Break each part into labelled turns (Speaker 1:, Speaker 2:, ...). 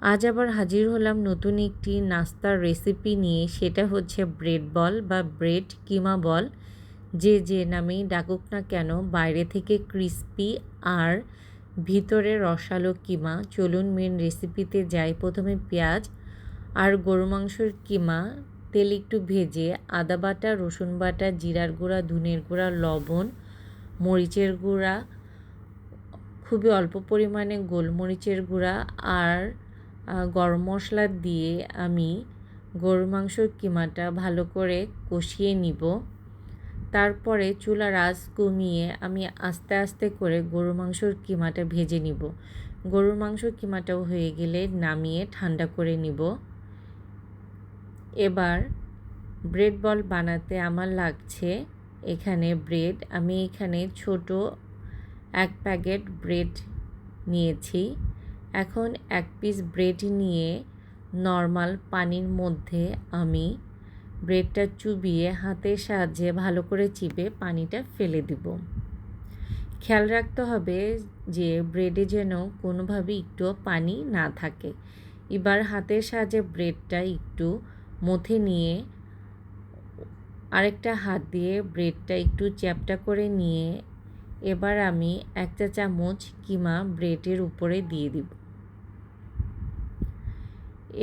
Speaker 1: আজ আবার হাজির হলাম নতুন একটি নাস্তার রেসিপি নিয়ে। সেটা হচ্ছে ব্রেড বল বা ব্রেড কিমা বল। যে নামেই ডাকুক না কেন, বাইরে থেকে ক্রিস্পি আর ভিতরে রসালো কিমা। চলুন মেন রেসিপিতে যাই। প্রথমে পেঁয়াজ আর গরু মাংসের কিমা তেল একটু ভেজে আদা বাটা, রসুন বাটা, জিরার গুঁড়া, ধনের গুঁড়া, লবণ, মরিচের গুঁড়া, খুবই অল্প পরিমাণে গোলমরিচের গুঁড়া আর গরম মশলা দিয়ে আমি গরুর মাংসর কিমাটা ভালো করে কষিয়ে নিব। তারপরে চুলার আঁচ কমিয়ে আমি আস্তে আস্তে করে গরুর মাংসর কিমাটা ভেজে নিব। গরুর মাংসর কিমাটাও হয়ে গেলে নামিয়ে ঠান্ডা করে নিব। এবার ব্রেড বল বানাতে আমার লাগছে এখানে ব্রেড। আমি এখানে ছোট 1 প্যাকেট ব্রেড নিয়েছি। এখন 1 পিস ব্রেড নিয়ে নর্মাল পানির মধ্যে আমি ব্রেডটা চুবিয়ে হাতের সাহায্যে ভালো করে চিপে পানিটা ফেলে দিব। খেয়াল রাখতে হবে যে ব্রেডে যেন কোনোভাবে একটুও পানি না থাকে। এবার হাতের সাহায্যে ব্রেডটা একটু মথে নিয়ে আরেকটা হাত দিয়ে ব্রেডটা একটু চ্যাপ্টা করে নিয়ে এবার আমি 1 চা চামচ কিমা ব্রেডের উপরে দিয়ে দিব।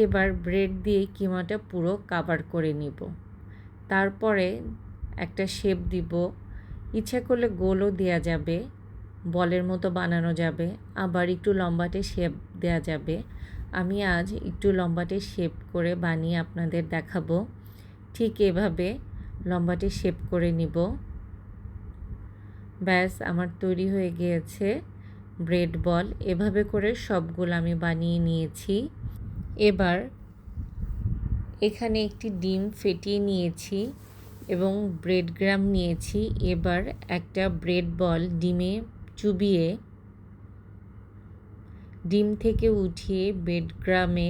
Speaker 1: এবার ব্রেড দিয়ে কিমাটা পুরো কাভার করে নিব। তারপরে একটা শেপ দিব। ইচ্ছা করলে গোলও দেওয়া যাবে, বলের মতো বানানো যাবে, আবার একটু লম্বাটে শেপ দেওয়া যাবে। আমি আজ একটু লম্বাটে শেপ করে বানিয়ে আপনাদের দেখাবো। ঠিক এভাবে লম্বাটে শেপ করে নিব। ব্যাস, আমার তৈরি হয়ে গিয়েছে ব্রেড বল। এভাবে করে সবগুলো আমি বানিয়ে নিয়েছি। এবার এখানে একটি ডিম ফেটিয়ে নিয়েছি এবং ব্রেড গ্রাম নিয়েছি। এবার একটা ব্রেড বল ডিমে চুবিয়ে ডিম থেকে উঠিয়ে ব্রেড গ্রামে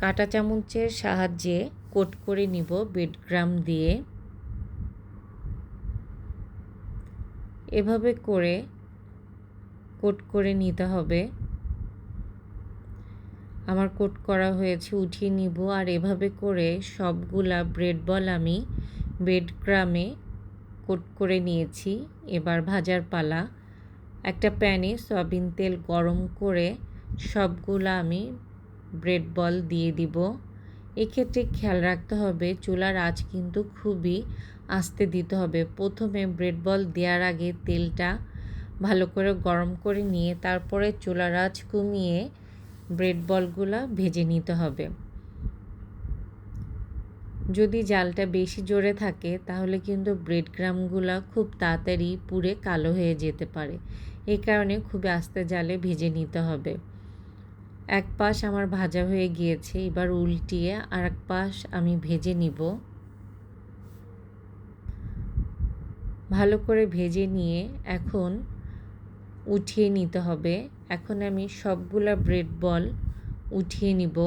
Speaker 1: কাঁটা চামচের সাহায্যে কোট করে নিব ব্রেড গ্রাম দিয়ে। এভাবে করে কোট করে নিতে হবে। আমার কোট করা হয়েছে, উঠিয়ে নিব। আর এভাবে করে সবগুলা ব্রেড বল আমি ব্রেড ক্রামে কোট করে নিয়েছি। এবার ভাজার পালা। একটা প্যানে সয়াবিন তেল গরম করে সবগুলা আমি ব্রেড বল দিয়ে দিব। এক্ষেত্রে খেয়াল রাখতে হবে চুলার আঁচ কিন্তু খুবই আস্তে দিতে হবে। প্রথমে ব্রেড বল দেওয়ার আগে তেলটা ভালো করে গরম করে নিয়ে তারপরে চুলার আঁচ কমিয়ে ব্রেড বলগুলা ভেজে নিতে হবে। যদি জালটা বেশি জোরে থাকে তাহলে কিন্তু ব্রেড ক্রামগুলা খুব তাড়াতাড়ি পুড়ে কালো হয়ে যেতে পারে। এই কারণে খুবই আস্তে জালে ভেজে নিতে হবে। এক পাশ আমার ভাজা হয়ে গিয়েছে, এবার উল্টিয়ে আরেক পাশ আমি ভেজে নিব। ভালো করে ভেজে নিয়ে এখন উঠিয়ে নিতে হবে। এখন আমি সবগুলা ব্রেড বল উঠিয়ে নিব।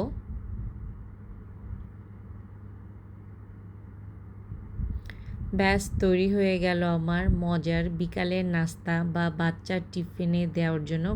Speaker 1: ব্যাস, তৈরি হয়ে গেল আমার মজার বিকালের নাস্তা বা বাচ্চার টিফিনে দেওয়ার জন্য